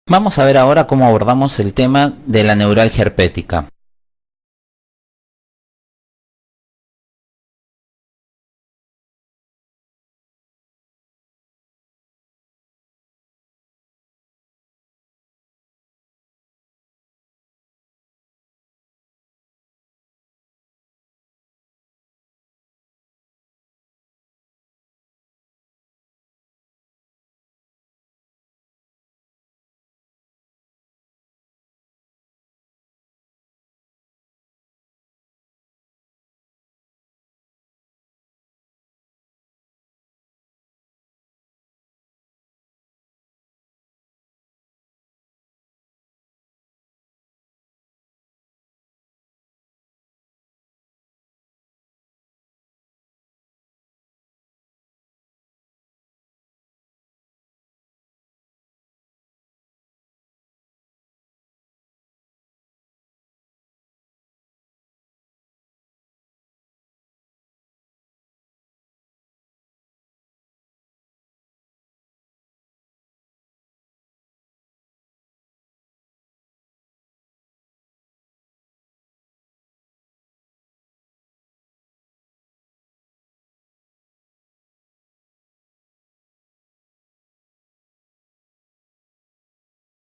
Vamos a ver ahora cómo abordamos el tema de la neuralgia herpética.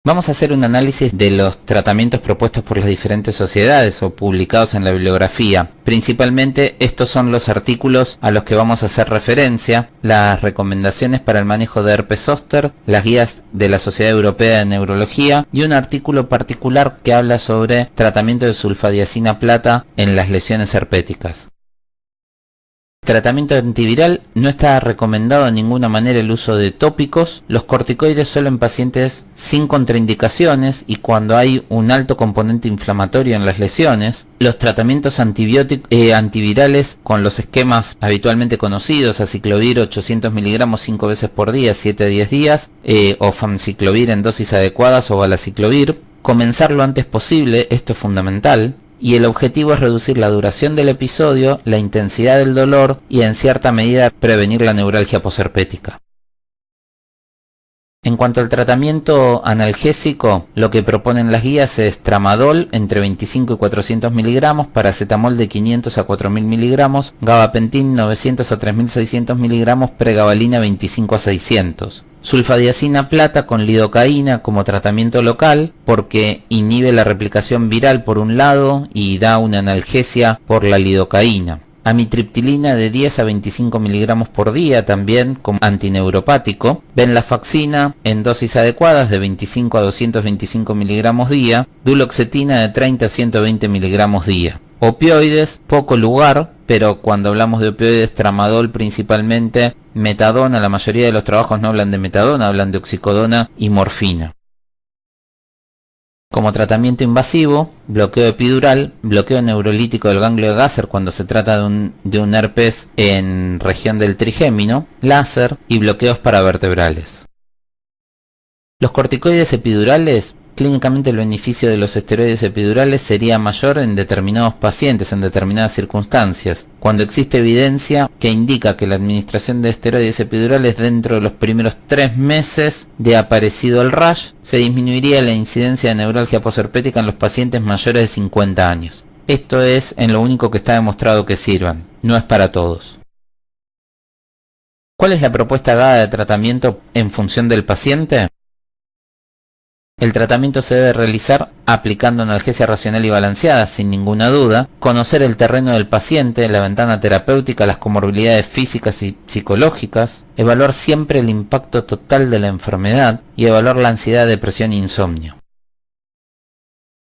Vamos a hacer un análisis de los tratamientos propuestos por las diferentes sociedades o publicados en la bibliografía. Principalmente estos son los artículos a los que vamos a hacer referencia, las recomendaciones para el manejo de herpes zóster, las guías de la Sociedad Europea de Neurología y un artículo particular que habla sobre tratamiento de sulfadiazina plata en las lesiones herpéticas. Tratamiento antiviral: no está recomendado de ninguna manera el uso de tópicos. Los corticoides solo en pacientes sin contraindicaciones y cuando hay un alto componente inflamatorio en las lesiones. Los tratamientos antivirales con los esquemas habitualmente conocidos: aciclovir 800 miligramos 5 veces por día, 7 a 10 días, o famciclovir en dosis adecuadas o valaciclovir. Comenzar lo antes posible, esto es fundamental. Y el objetivo es reducir la duración del episodio, la intensidad del dolor y en cierta medida prevenir la neuralgia posherpética. En cuanto al tratamiento analgésico, lo que proponen las guías es tramadol entre 25 y 400 miligramos, paracetamol de 500 a 4000 miligramos, gabapentin 900 a 3600 miligramos, pregabalina 25 a 600. Sulfadiazina plata con lidocaína como tratamiento local porque inhibe la replicación viral por un lado y da una analgesia por la lidocaína. Amitriptilina de 10 a 25 miligramos por día también como antineuropático. Venlafaxina en dosis adecuadas de 25 a 225 miligramos día. Duloxetina de 30 a 120 miligramos día. Opioides, poco lugar, pero cuando hablamos de opioides, tramadol principalmente, metadona. La mayoría de los trabajos no hablan de metadona, hablan de oxicodona y morfina. Como tratamiento invasivo, bloqueo epidural, bloqueo neurolítico del ganglio de Gasser cuando se trata de un herpes en región del trigémino, láser y bloqueos paravertebrales. Los corticoides epidurales: clínicamente el beneficio de los esteroides epidurales sería mayor en determinados pacientes, en determinadas circunstancias. Cuando existe evidencia que indica que la administración de esteroides epidurales dentro de los primeros 3 meses de aparecido el rash, se disminuiría la incidencia de neuralgia posherpética en los pacientes mayores de 50 años. Esto es en lo único que está demostrado que sirvan, no es para todos. ¿Cuál es la propuesta dada de tratamiento en función del paciente? El tratamiento se debe realizar aplicando analgesia racional y balanceada, sin ninguna duda, conocer el terreno del paciente, la ventana terapéutica, las comorbilidades físicas y psicológicas, evaluar siempre el impacto total de la enfermedad y evaluar la ansiedad, depresión e insomnio.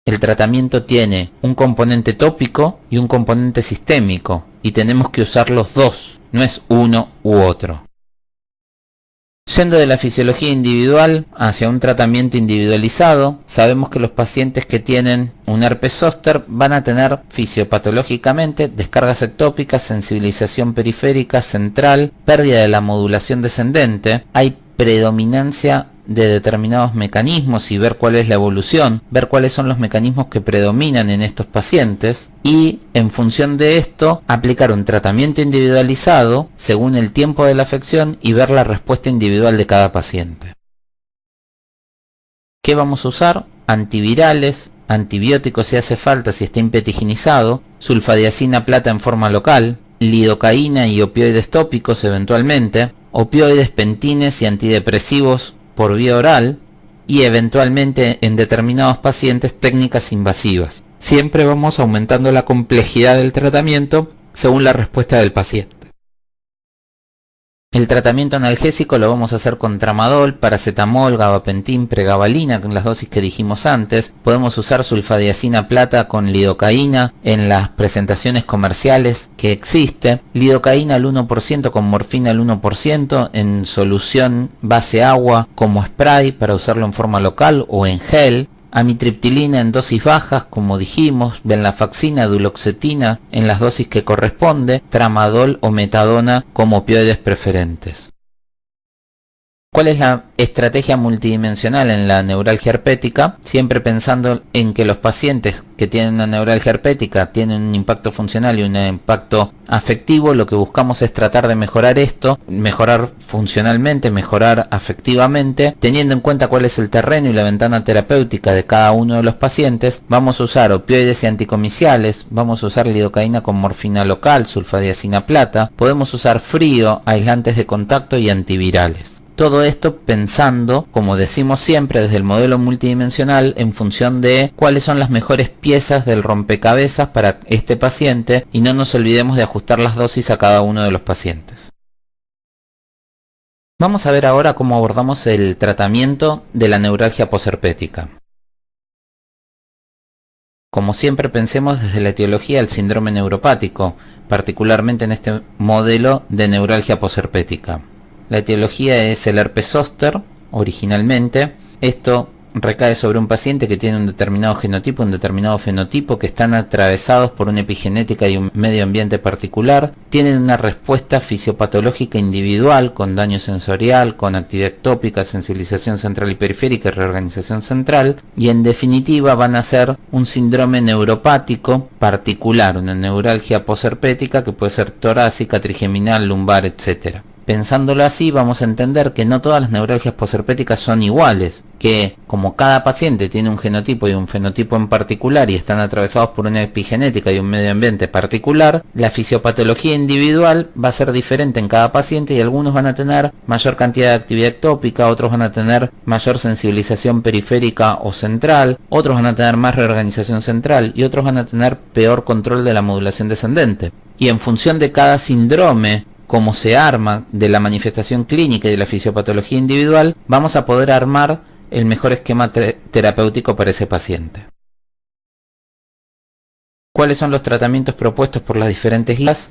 El tratamiento tiene un componente tópico y un componente sistémico, y tenemos que usar los dos, no es uno u otro. Yendo de la fisiología individual hacia un tratamiento individualizado, sabemos que los pacientes que tienen un herpes zóster van a tener fisiopatológicamente descargas ectópicas, sensibilización periférica, central, pérdida de la modulación descendente. Hay predominancia de determinados mecanismos y ver cuál es la evolución, ver cuáles son los mecanismos que predominan en estos pacientes y en función de esto aplicar un tratamiento individualizado según el tiempo de la afección y ver la respuesta individual de cada paciente. ¿Qué vamos a usar? Antivirales, antibióticos si hace falta, si está impetiginizado, sulfadiazina plata en forma local, lidocaína y opioides tópicos eventualmente, opioides, pentines y antidepresivos por vía oral, y eventualmente en determinados pacientes técnicas invasivas. Siempre vamos aumentando la complejidad del tratamiento según la respuesta del paciente. El tratamiento analgésico lo vamos a hacer con tramadol, paracetamol, gabapentin, pregabalina, con las dosis que dijimos antes. Podemos usar sulfadiazina plata con lidocaína en las presentaciones comerciales que existe. Lidocaína al 1% con morfina al 1% en solución base agua como spray para usarlo en forma local o en gel. Amitriptilina en dosis bajas, como dijimos, venlafaxina, duloxetina en las dosis que corresponde, tramadol o metadona como opioides preferentes. ¿Cuál es la estrategia multidimensional en la neuralgia herpética? Siempre pensando en que los pacientes que tienen una neuralgia herpética tienen un impacto funcional y un impacto afectivo. Lo que buscamos es tratar de mejorar esto, mejorar funcionalmente, mejorar afectivamente, teniendo en cuenta cuál es el terreno y la ventana terapéutica de cada uno de los pacientes. Vamos a usar opioides y anticomiciales, vamos a usar lidocaína con morfina local, sulfadiazina plata, podemos usar frío, aislantes de contacto y antivirales. Todo esto pensando, como decimos siempre, desde el modelo multidimensional en función de cuáles son las mejores piezas del rompecabezas para este paciente y no nos olvidemos de ajustar las dosis a cada uno de los pacientes. Vamos a ver ahora cómo abordamos el tratamiento de la neuralgia posherpética. Como siempre pensemos desde la etiología del síndrome neuropático, particularmente en este modelo de neuralgia posherpética. La etiología es el herpes zóster, originalmente. Esto recae sobre un paciente que tiene un determinado genotipo, un determinado fenotipo, que están atravesados por una epigenética y un medio ambiente particular. Tienen una respuesta fisiopatológica individual, con daño sensorial, con actividad ectópica, sensibilización central y periférica y reorganización central. Y en definitiva van a ser un síndrome neuropático particular, una neuralgia posherpética que puede ser torácica, trigeminal, lumbar, etc. Pensándolo así, vamos a entender que no todas las neuralgias posherpéticas son iguales, que como cada paciente tiene un genotipo y un fenotipo en particular y están atravesados por una epigenética y un medio ambiente particular, la fisiopatología individual va a ser diferente en cada paciente y algunos van a tener mayor cantidad de actividad ectópica, otros van a tener mayor sensibilización periférica o central, otros van a tener más reorganización central y otros van a tener peor control de la modulación descendente. Y en función de cada síndrome, como se arma de la manifestación clínica y de la fisiopatología individual, vamos a poder armar el mejor esquema terapéutico para ese paciente. ¿Cuáles son los tratamientos propuestos por las diferentes guías?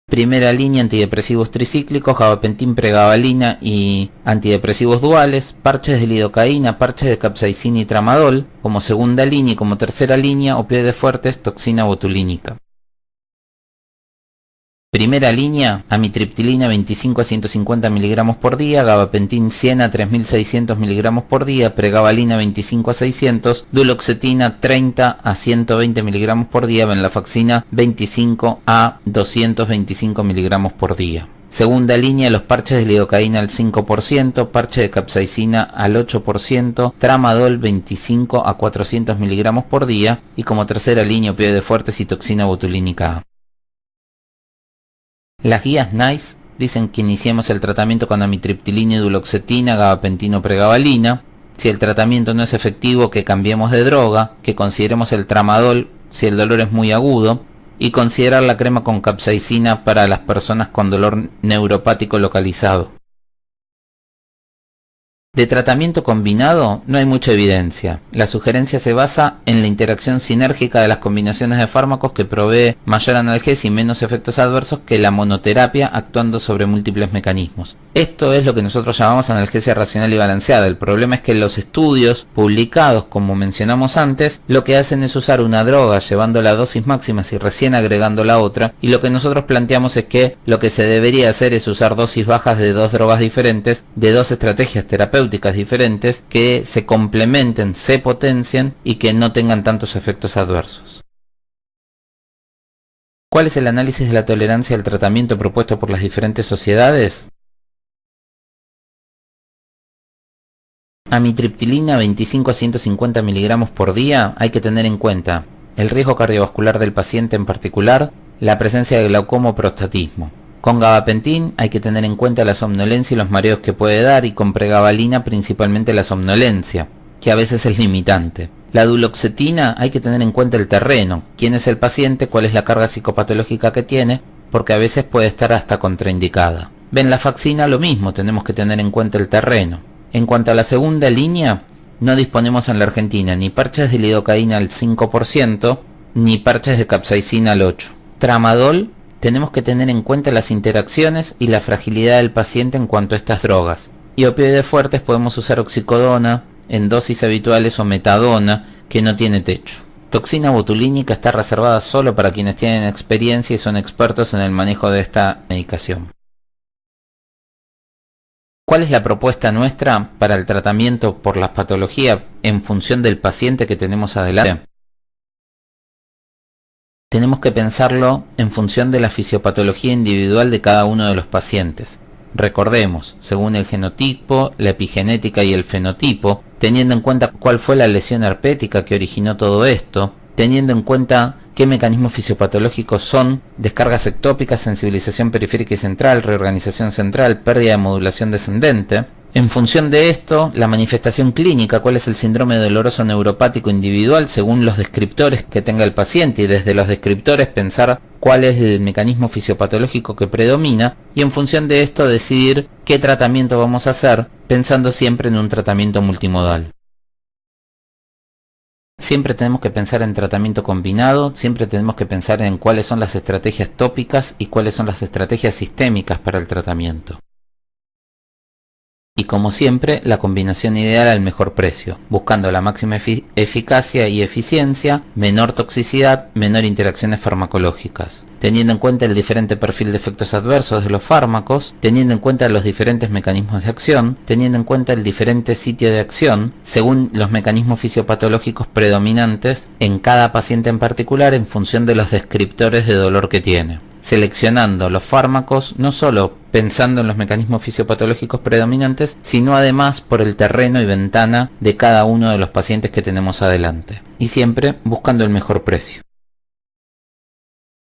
Primera línea, antidepresivos tricíclicos, gabapentin, pregabalina y antidepresivos duales, parches de lidocaína, parches de capsaicina y tramadol. Como segunda línea y como tercera línea, opioides fuertes, toxina botulínica. Primera línea, amitriptilina 25 a 150 mg por día, gabapentin 100 a 3600 mg por día, pregabalina 25 a 600, duloxetina 30 a 120 mg por día, venlafaxina 25 a 225 mg por día. Segunda línea, los parches de lidocaína al 5%, parche de capsaicina al 8%, tramadol 25 a 400 mg por día y como tercera línea, opioides fuertes y toxina botulínica A. Las guías NICE dicen que iniciemos el tratamiento con amitriptilina y duloxetina, gabapentin o pregabalina. Si el tratamiento no es efectivo, que cambiemos de droga, que consideremos el tramadol si el dolor es muy agudo y considerar la crema con capsaicina para las personas con dolor neuropático localizado. De tratamiento combinado no hay mucha evidencia. La sugerencia se basa en la interacción sinérgica de las combinaciones de fármacos que provee mayor analgesia y menos efectos adversos que la monoterapia actuando sobre múltiples mecanismos. Esto es lo que nosotros llamamos analgesia racional y balanceada. El problema es que los estudios publicados, como mencionamos antes, lo que hacen es usar una droga llevando la dosis máxima y recién agregando la otra, y lo que nosotros planteamos es que lo que se debería hacer es usar dosis bajas de dos drogas diferentes, de dos estrategias terapéuticas diferentes que se complementen, se potencien y que no tengan tantos efectos adversos. ¿Cuál es el análisis de la tolerancia al tratamiento propuesto por las diferentes sociedades? Amitriptilina 25 a 150 miligramos por día. Hay que tener en cuenta el riesgo cardiovascular del paciente, en particular la presencia de glaucoma o prostatismo. Con gabapentin hay que tener en cuenta la somnolencia y los mareos que puede dar, y con pregabalina principalmente la somnolencia, que a veces es limitante. La duloxetina hay que tener en cuenta el terreno, quién es el paciente, cuál es la carga psicopatológica que tiene, porque a veces puede estar hasta contraindicada. Venlafaxina lo mismo, tenemos que tener en cuenta el terreno. En cuanto a la segunda línea, no disponemos en la Argentina ni parches de lidocaína al 5%, ni parches de capsaicina al 8%. Tramadol, tenemos que tener en cuenta las interacciones y la fragilidad del paciente en cuanto a estas drogas. Y opioides fuertes podemos usar oxicodona en dosis habituales o metadona, que no tiene techo. Toxina botulínica está reservada solo para quienes tienen experiencia y son expertos en el manejo de esta medicación. ¿Cuál es la propuesta nuestra para el tratamiento por las patologías en función del paciente que tenemos adelante? Tenemos que pensarlo en función de la fisiopatología individual de cada uno de los pacientes. Recordemos, según el genotipo, la epigenética y el fenotipo, teniendo en cuenta cuál fue la lesión herpética que originó todo esto, teniendo en cuenta qué mecanismos fisiopatológicos son descargas ectópicas, sensibilización periférica y central, reorganización central, pérdida de modulación descendente. En función de esto, la manifestación clínica, cuál es el síndrome doloroso neuropático individual según los descriptores que tenga el paciente, y desde los descriptores pensar cuál es el mecanismo fisiopatológico que predomina, y en función de esto decidir qué tratamiento vamos a hacer, pensando siempre en un tratamiento multimodal. Siempre tenemos que pensar en tratamiento combinado, siempre tenemos que pensar en cuáles son las estrategias tópicas y cuáles son las estrategias sistémicas para el tratamiento. Y como siempre, la combinación ideal al mejor precio, buscando la máxima eficacia y eficiencia, menor toxicidad, menor interacciones farmacológicas, teniendo en cuenta el diferente perfil de efectos adversos de los fármacos, teniendo en cuenta los diferentes mecanismos de acción, teniendo en cuenta el diferente sitio de acción, según los mecanismos fisiopatológicos predominantes en cada paciente en particular, en función de los descriptores de dolor que tiene. Seleccionando los fármacos no solo pensando en los mecanismos fisiopatológicos predominantes, sino además por el terreno y ventana de cada uno de los pacientes que tenemos adelante. Y siempre buscando el mejor precio.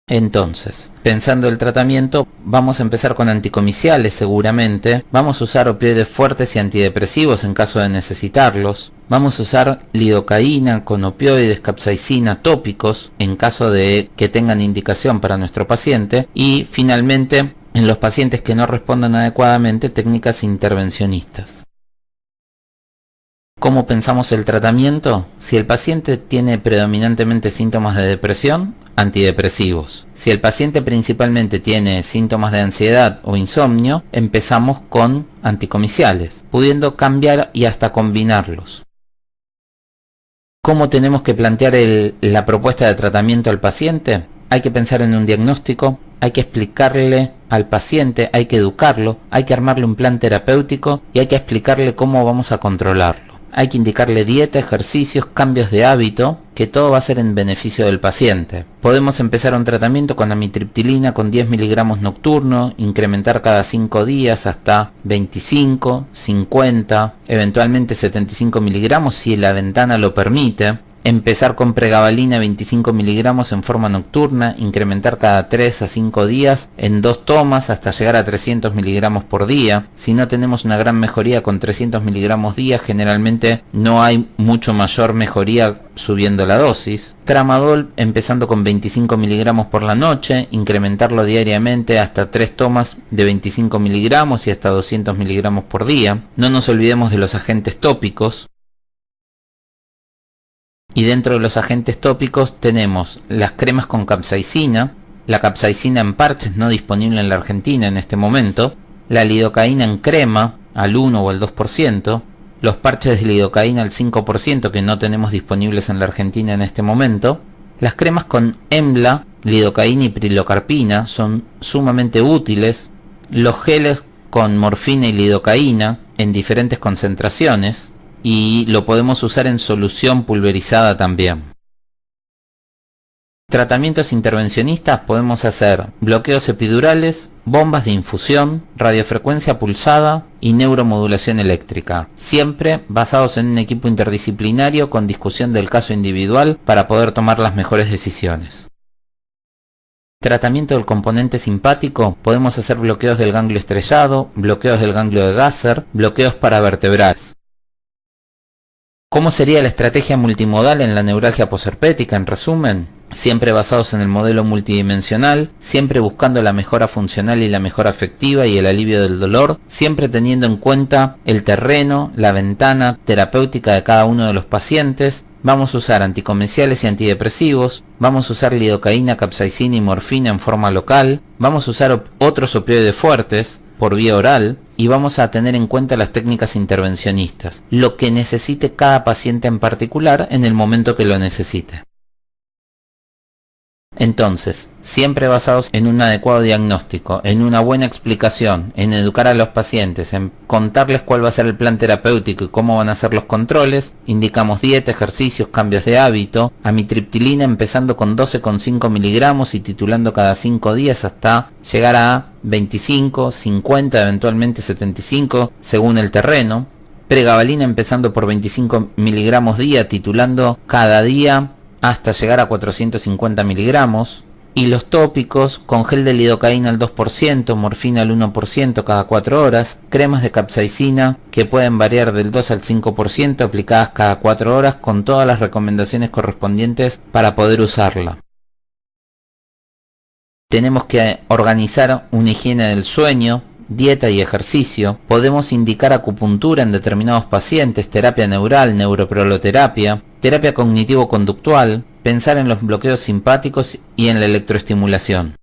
Entonces, pensando el tratamiento, vamos a empezar con anticomiciales seguramente, vamos a usar opioides fuertes y antidepresivos en caso de necesitarlos, vamos a usar lidocaína con opioides, capsaicina tópicos en caso de que tengan indicación para nuestro paciente, y finalmente, en los pacientes que no respondan adecuadamente, técnicas intervencionistas. ¿Cómo pensamos el tratamiento? Si el paciente tiene predominantemente síntomas de depresión, antidepresivos. Si el paciente principalmente tiene síntomas de ansiedad o insomnio, empezamos con anticomiciales, pudiendo cambiar y hasta combinarlos. ¿Cómo tenemos que plantear la propuesta de tratamiento al paciente? Hay que pensar en un diagnóstico, hay que explicarle al paciente, hay que educarlo, hay que armarle un plan terapéutico y hay que explicarle cómo vamos a controlarlo. Hay que indicarle dieta, ejercicios, cambios de hábito, que todo va a ser en beneficio del paciente. Podemos empezar un tratamiento con amitriptilina con 10 miligramos nocturno, incrementar cada 5 días hasta 25, 50, eventualmente 75 miligramos si la ventana lo permite. Empezar con pregabalina 25 miligramos en forma nocturna, incrementar cada 3 a 5 días en 2 tomas hasta llegar a 300 miligramos por día. Si no tenemos una gran mejoría con 300 miligramos día, generalmente no hay mucho mayor mejoría subiendo la dosis. Tramadol empezando con 25 miligramos por la noche, incrementarlo diariamente hasta 3 tomas de 25 miligramos y hasta 200 miligramos por día. No nos olvidemos de los agentes tópicos. Y dentro de los agentes tópicos tenemos las cremas con capsaicina, la capsaicina en parches no disponible en la Argentina en este momento, la lidocaína en crema al 1 o al 2%, los parches de lidocaína al 5% que no tenemos disponibles en la Argentina en este momento, las cremas con EMLA, lidocaína y prilocarpina son sumamente útiles, los geles con morfina y lidocaína en diferentes concentraciones, y lo podemos usar en solución pulverizada también. Tratamientos intervencionistas podemos hacer bloqueos epidurales, bombas de infusión, radiofrecuencia pulsada y neuromodulación eléctrica, siempre basados en un equipo interdisciplinario con discusión del caso individual para poder tomar las mejores decisiones. Tratamiento del componente simpático: podemos hacer bloqueos del ganglio estrellado, bloqueos del ganglio de Gasser, bloqueos paravertebrales. ¿Cómo sería la estrategia multimodal en la neuralgia posherpética en resumen? Siempre basados en el modelo multidimensional, siempre buscando la mejora funcional y la mejora afectiva y el alivio del dolor, siempre teniendo en cuenta el terreno, la ventana terapéutica de cada uno de los pacientes. Vamos a usar anticomenciales y antidepresivos, vamos a usar lidocaína, capsaicina y morfina en forma local, vamos a usar otros opioides fuertes por vía oral y vamos a tener en cuenta las técnicas intervencionistas, lo que necesite cada paciente en particular en el momento que lo necesite. Entonces, siempre basados en un adecuado diagnóstico, en una buena explicación, en educar a los pacientes, en contarles cuál va a ser el plan terapéutico y cómo van a ser los controles, indicamos dieta, ejercicios, cambios de hábito, amitriptilina empezando con 12,5 miligramos y titulando cada 5 días hasta llegar a 25, 50, eventualmente 75 según el terreno. Pregabalina empezando por 25 miligramos día, titulando cada día hasta llegar a 450 miligramos, y los tópicos con gel de lidocaína al 2%, morfina al 1% cada 4 horas, cremas de capsaicina que pueden variar del 2 al 5% aplicadas cada 4 horas con todas las recomendaciones correspondientes para poder usarla. Tenemos que organizar una higiene del sueño, dieta y ejercicio. Podemos indicar acupuntura en determinados pacientes, terapia neural, neuroproloterapia, terapia cognitivo-conductual, pensar en los bloqueos simpáticos y en la electroestimulación.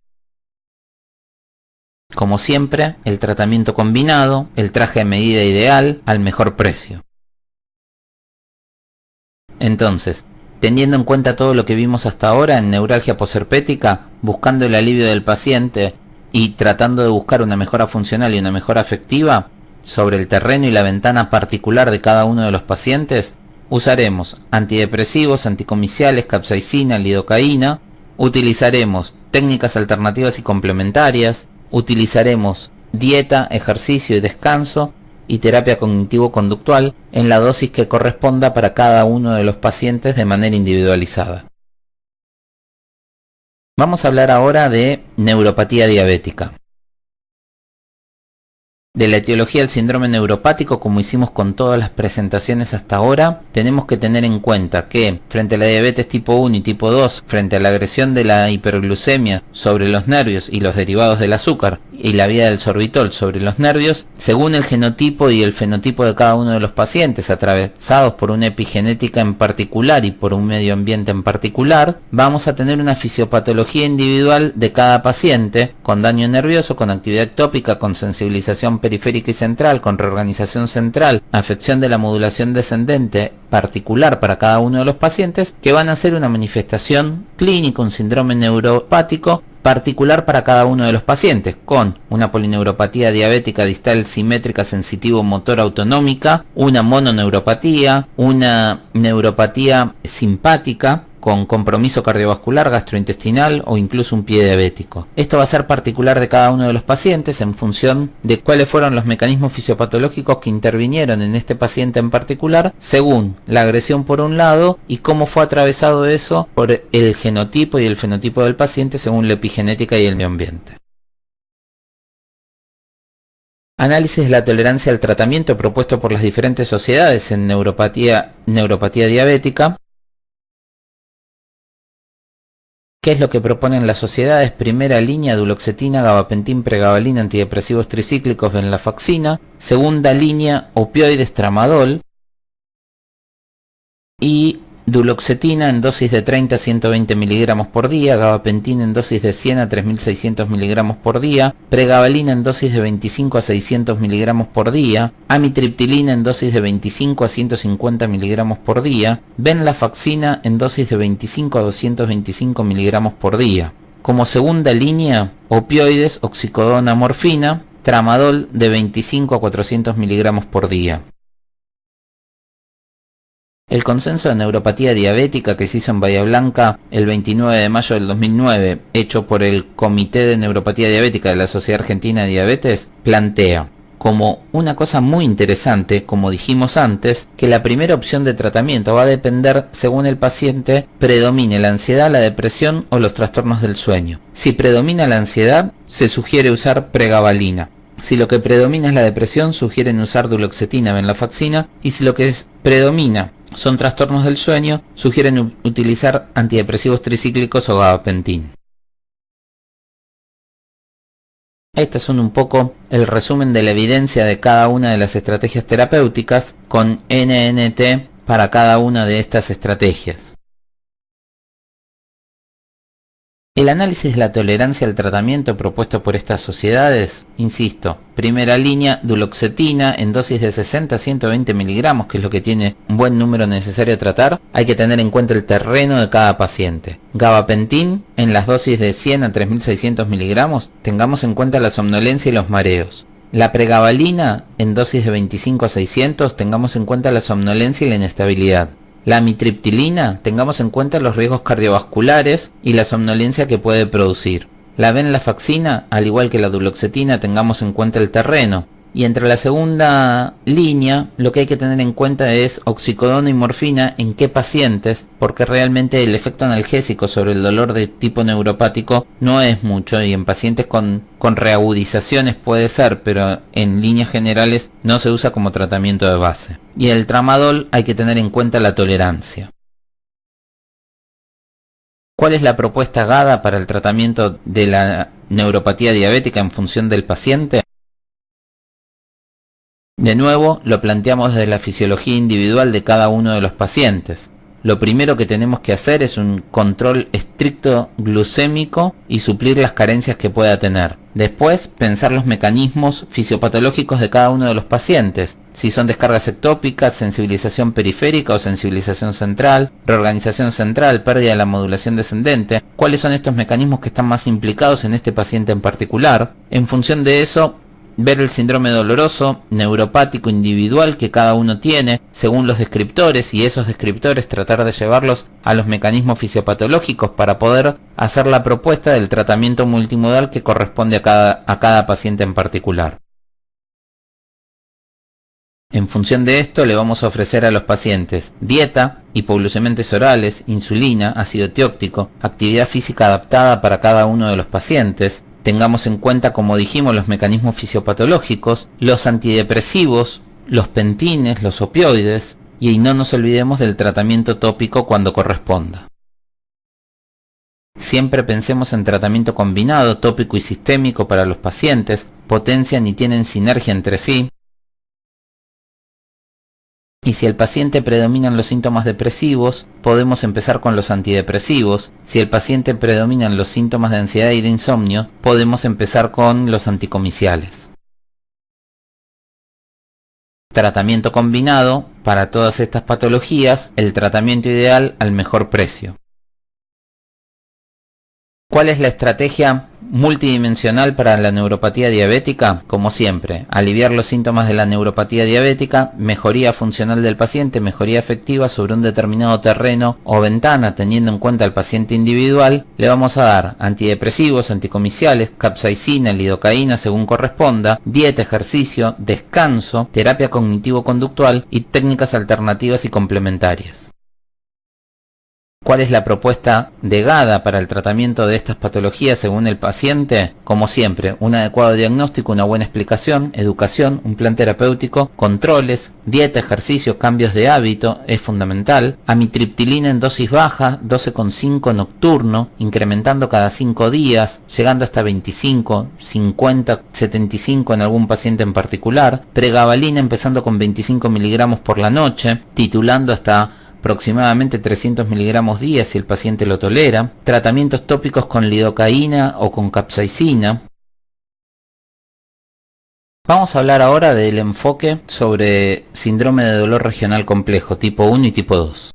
Como siempre, el tratamiento combinado, el traje de medida ideal al mejor precio. Entonces, teniendo en cuenta todo lo que vimos hasta ahora en neuralgia posherpética, buscando el alivio del paciente y tratando de buscar una mejora funcional y una mejora afectiva sobre el terreno y la ventana particular de cada uno de los pacientes, usaremos antidepresivos, anticomiciales, capsaicina, lidocaína, utilizaremos técnicas alternativas y complementarias, utilizaremos dieta, ejercicio y descanso y terapia cognitivo-conductual en la dosis que corresponda para cada uno de los pacientes de manera individualizada. Vamos a hablar ahora de neuropatía diabética. De la etiología del síndrome neuropático, como hicimos con todas las presentaciones hasta ahora, tenemos que tener en cuenta que frente a la diabetes tipo 1 y tipo 2, frente a la agresión de la hiperglucemia sobre los nervios y los derivados del azúcar y la vía del sorbitol sobre los nervios, según el genotipo y el fenotipo de cada uno de los pacientes, atravesados por una epigenética en particular y por un medio ambiente en particular, vamos a tener una fisiopatología individual de cada paciente, con daño nervioso, con actividad ectópica, con sensibilización periférica y central, con reorganización central, afección de la modulación descendente particular para cada uno de los pacientes, que van a ser una manifestación clínica, un síndrome neuropático particular para cada uno de los pacientes, con una polineuropatía diabética distal simétrica sensitivo motor autonómica, una mononeuropatía, una neuropatía simpática con compromiso cardiovascular, gastrointestinal o incluso un pie diabético. Esto va a ser particular de cada uno de los pacientes en función de cuáles fueron los mecanismos fisiopatológicos que intervinieron en este paciente en particular, según la agresión por un lado y cómo fue atravesado eso por el genotipo y el fenotipo del paciente según la epigenética y el medio ambiente. Análisis de la tolerancia al tratamiento propuesto por las diferentes sociedades en neuropatía diabética. ¿Qué es lo que proponen las sociedades? Primera línea, duloxetina, gabapentin, pregabalina, antidepresivos tricíclicos, venlafaxina. Segunda línea, opioides, tramadol. Y duloxetina en dosis de 30 a 120 miligramos por día, gabapentin en dosis de 100 a 3600 miligramos por día, pregabalina en dosis de 25 a 600 miligramos por día, amitriptilina en dosis de 25 a 150 miligramos por día, venlafaxina en dosis de 25 a 225 miligramos por día. Como segunda línea, opioides, oxicodona, morfina, tramadol de 25 a 400 miligramos por día. El consenso de neuropatía diabética que se hizo en Bahía Blanca el 29 de mayo del 2009, hecho por el Comité de Neuropatía Diabética de la Sociedad Argentina de Diabetes, plantea como una cosa muy interesante, como dijimos antes, que la primera opción de tratamiento va a depender según el paciente predomine la ansiedad, la depresión o los trastornos del sueño. Si predomina la ansiedad, se sugiere usar pregabalina. Si lo que predomina es la depresión, sugieren usar duloxetina, venlafaxina, y si lo que predomina son trastornos del sueño, sugieren utilizar antidepresivos tricíclicos o gabapentin. Estas son un poco el resumen de la evidencia de cada una de las estrategias terapéuticas con NNT para cada una de estas estrategias. El análisis de la tolerancia al tratamiento propuesto por estas sociedades, insisto, primera línea, duloxetina en dosis de 60 a 120 miligramos, que es lo que tiene un buen número necesario a tratar. Hay que tener en cuenta el terreno de cada paciente. Gabapentin en las dosis de 100 a 3600 miligramos, tengamos en cuenta la somnolencia y los mareos. La pregabalina en dosis de 25 a 600, tengamos en cuenta la somnolencia y la inestabilidad. La amitriptilina, tengamos en cuenta los riesgos cardiovasculares y la somnolencia que puede producir. La venlafaxina, al igual que la duloxetina, tengamos en cuenta el terreno. Y entre la segunda línea, lo que hay que tener en cuenta es oxicodona y morfina en qué pacientes, porque realmente el efecto analgésico sobre el dolor de tipo neuropático no es mucho, y en pacientes con reagudizaciones puede ser, pero en líneas generales no se usa como tratamiento de base. Y el tramadol hay que tener en cuenta la tolerancia. ¿Cuál es la propuesta GADA para el tratamiento de la neuropatía diabética en función del paciente? De nuevo, lo planteamos desde la fisiología individual de cada uno de los pacientes. Lo primero que tenemos que hacer es un control estricto glucémico y suplir las carencias que pueda tener. Después, pensar los mecanismos fisiopatológicos de cada uno de los pacientes. Si son descargas ectópicas, sensibilización periférica o sensibilización central, reorganización central, pérdida de la modulación descendente. ¿Cuáles son estos mecanismos que están más implicados en este paciente en particular? En función de eso, ver el síndrome doloroso, neuropático individual que cada uno tiene, según los descriptores, y esos descriptores tratar de llevarlos a los mecanismos fisiopatológicos para poder hacer la propuesta del tratamiento multimodal que corresponde a cada paciente en particular. En función de esto le vamos a ofrecer a los pacientes dieta, hipoglucemiantes orales, insulina, ácido tióctico, actividad física adaptada para cada uno de los pacientes. Tengamos en cuenta, como dijimos, los mecanismos fisiopatológicos, los antidepresivos, los pentines, los opioides, y no nos olvidemos del tratamiento tópico cuando corresponda. Siempre pensemos en tratamiento combinado, tópico y sistémico para los pacientes, potencian y tienen sinergia entre sí. Y si el paciente predominan los síntomas depresivos, podemos empezar con los antidepresivos. Si el paciente predominan los síntomas de ansiedad y de insomnio, podemos empezar con los anticomiciales. Tratamiento combinado para todas estas patologías, el tratamiento ideal al mejor precio. ¿Cuál es la estrategia multidimensional para la neuropatía diabética? Como siempre, aliviar los síntomas de la neuropatía diabética, mejoría funcional del paciente, mejoría efectiva sobre un determinado terreno o ventana, teniendo en cuenta al paciente individual. Le vamos a dar antidepresivos, anticomiciales, capsaicina, lidocaína según corresponda, dieta, ejercicio, descanso, terapia cognitivo-conductual y técnicas alternativas y complementarias. ¿Cuál es la propuesta de GADA para el tratamiento de estas patologías según el paciente? Como siempre, un adecuado diagnóstico, una buena explicación, educación, un plan terapéutico, controles, dieta, ejercicio, cambios de hábito, es fundamental. Amitriptilina en dosis baja, 12,5 nocturno, incrementando cada 5 días, llegando hasta 25, 50, 75 en algún paciente en particular. Pregabalina empezando con 25 miligramos por la noche, titulando hasta aproximadamente 300 miligramos día si el paciente lo tolera, tratamientos tópicos con lidocaína o con capsaicina. Vamos a hablar ahora del enfoque sobre síndrome de dolor regional complejo tipo 1 y tipo 2.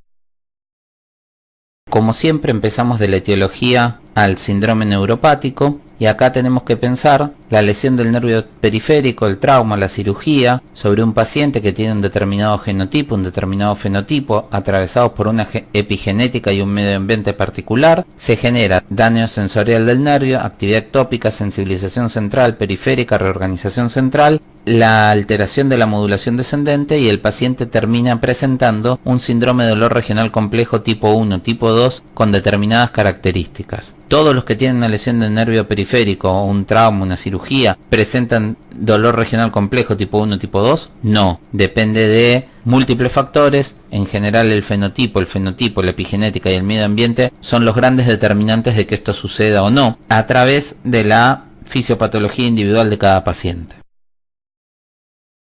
Como siempre empezamos de la etiología al síndrome neuropático. Y acá tenemos que pensar la lesión del nervio periférico, el trauma, la cirugía sobre un paciente que tiene un determinado genotipo, un determinado fenotipo, atravesados por una epigenética y un medio ambiente particular. Se genera daño sensorial del nervio, actividad ectópica, sensibilización central, periférica, reorganización central, la alteración de la modulación descendente, y el paciente termina presentando un síndrome de dolor regional complejo tipo 1, tipo 2 con determinadas características. Todos los que tienen una lesión del nervio periférico, un trauma, una cirugía, presentan dolor regional complejo tipo 1, tipo 2. No, depende de múltiples factores. En general el fenotipo, la epigenética y el medio ambiente son los grandes determinantes de que esto suceda o no, a través de la fisiopatología individual de cada paciente.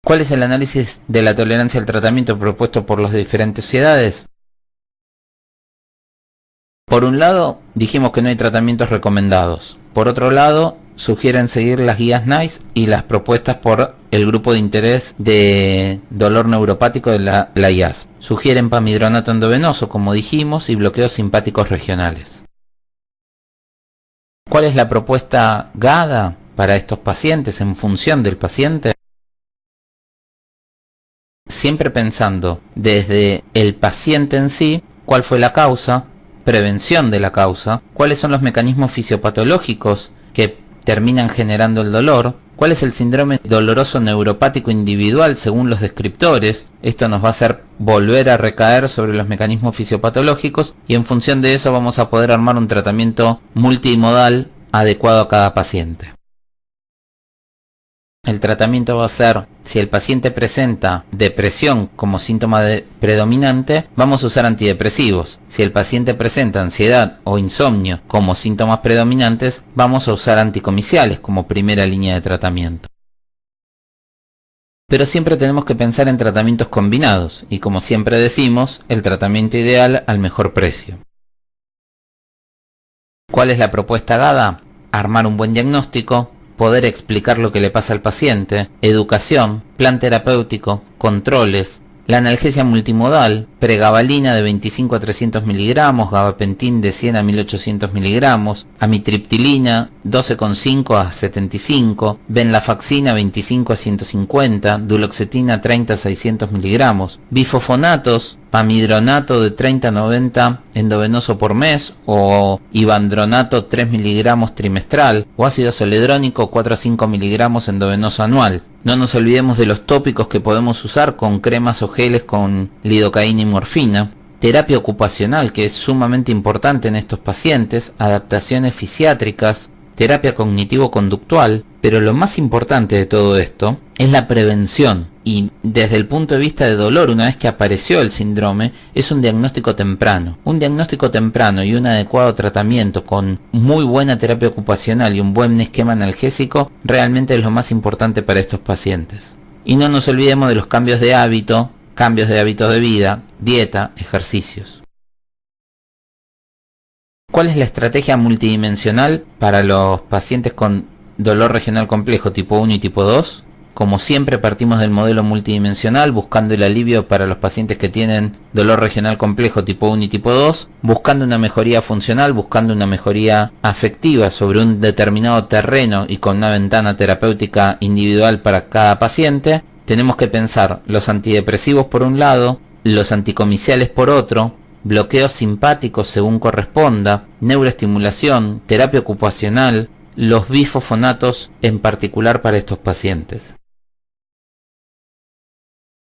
¿Cuál es el análisis de la tolerancia al tratamiento propuesto por las diferentes sociedades? Por un lado, dijimos que no hay tratamientos recomendados. Por otro lado, sugieren seguir las guías NICE y las propuestas por el grupo de interés de dolor neuropático de la IASP. Sugieren pamidronato endovenoso, como dijimos, y bloqueos simpáticos regionales. ¿Cuál es la propuesta GADA para estos pacientes en función del paciente? Siempre pensando desde el paciente en sí, cuál fue la causa, prevención de la causa, cuáles son los mecanismos fisiopatológicos que terminan generando el dolor, cuál es el síndrome doloroso neuropático individual según los descriptores. Esto nos va a hacer volver a recaer sobre los mecanismos fisiopatológicos, y en función de eso vamos a poder armar un tratamiento multimodal adecuado a cada paciente. El tratamiento va a ser, si el paciente presenta depresión como síntoma predominante, vamos a usar antidepresivos. Si el paciente presenta ansiedad o insomnio como síntomas predominantes, vamos a usar anticomiciales como primera línea de tratamiento. Pero siempre tenemos que pensar en tratamientos combinados, y como siempre decimos, el tratamiento ideal al mejor precio. ¿Cuál es la propuesta GADA? Armar un buen diagnóstico, poder explicar lo que le pasa al paciente, educación, plan terapéutico, controles, la analgesia multimodal, pregabalina de 25 a 300 miligramos, gabapentin de 100 a 1800 miligramos, amitriptilina 12,5 a 75, venlafaxina 25 a 150, duloxetina 30 a 600 miligramos, bifosfonatos, pamidronato de 30 a 90 endovenoso por mes, o ivandronato 3 miligramos trimestral, o ácido zoledrónico 4 a 5 miligramos endovenoso anual. No nos olvidemos de los tópicos que podemos usar con cremas o geles con lidocaína y morfina. Terapia ocupacional, que es sumamente importante en estos pacientes, adaptaciones fisiátricas, terapia cognitivo-conductual, pero lo más importante de todo esto es la prevención, y desde el punto de vista de dolor, una vez que apareció el síndrome, es un diagnóstico temprano. Un diagnóstico temprano y un adecuado tratamiento con muy buena terapia ocupacional y un buen esquema analgésico realmente es lo más importante para estos pacientes. Y no nos olvidemos de los cambios de hábitos de vida, dieta, ejercicios. ¿Cuál es la estrategia multidimensional para los pacientes con dolor regional complejo tipo 1 y tipo 2? Como siempre, partimos del modelo multidimensional, buscando el alivio para los pacientes que tienen dolor regional complejo tipo 1 y tipo 2, buscando una mejoría funcional, buscando una mejoría afectiva sobre un determinado terreno y con una ventana terapéutica individual para cada paciente. Tenemos que pensar los antidepresivos por un lado, los anticomiciales por otro, bloqueos simpáticos según corresponda, neuroestimulación, terapia ocupacional, los bifosfonatos en particular para estos pacientes.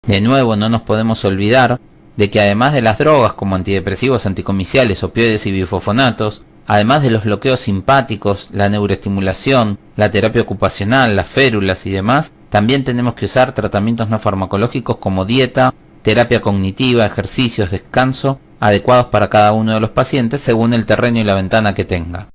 De nuevo, no nos podemos olvidar de que además de las drogas como antidepresivos, anticomiciales, opioides y bifosfonatos, además de los bloqueos simpáticos, la neuroestimulación, la terapia ocupacional, las férulas y demás, también tenemos que usar tratamientos no farmacológicos como dieta, terapia cognitiva, ejercicios, descanso, adecuados para cada uno de los pacientes según el terreno y la ventana que tenga.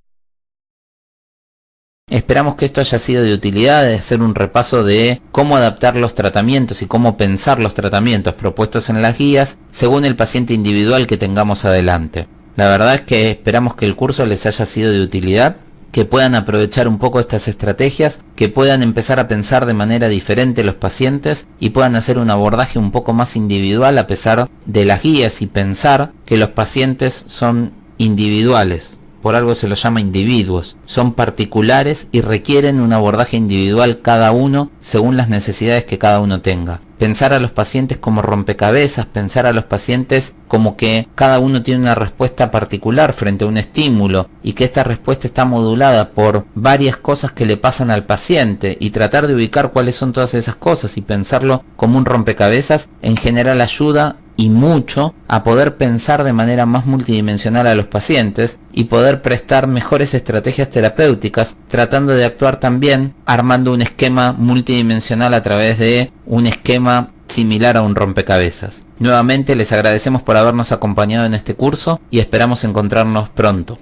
Esperamos que esto haya sido de utilidad, de hacer un repaso de cómo adaptar los tratamientos y cómo pensar los tratamientos propuestos en las guías según el paciente individual que tengamos adelante. La verdad es que esperamos que el curso les haya sido de utilidad, que puedan aprovechar un poco estas estrategias, que puedan empezar a pensar de manera diferente los pacientes y puedan hacer un abordaje un poco más individual a pesar de las guías, y pensar que los pacientes son individuales. por algo se los llama individuos. Son particulares y requieren un abordaje individual cada uno según las necesidades que cada uno tenga. Pensar a los pacientes como rompecabezas, pensar a los pacientes como que cada uno tiene una respuesta particular frente a un estímulo y que esta respuesta está modulada por varias cosas que le pasan al paciente, y tratar de ubicar cuáles son todas esas cosas y pensarlo como un rompecabezas en general ayuda y mucho a poder pensar de manera más multidimensional a los pacientes y poder prestar mejores estrategias terapéuticas, tratando de actuar también armando un esquema multidimensional a través de un esquema similar a un rompecabezas. Nuevamente les agradecemos por habernos acompañado en este curso y esperamos encontrarnos pronto.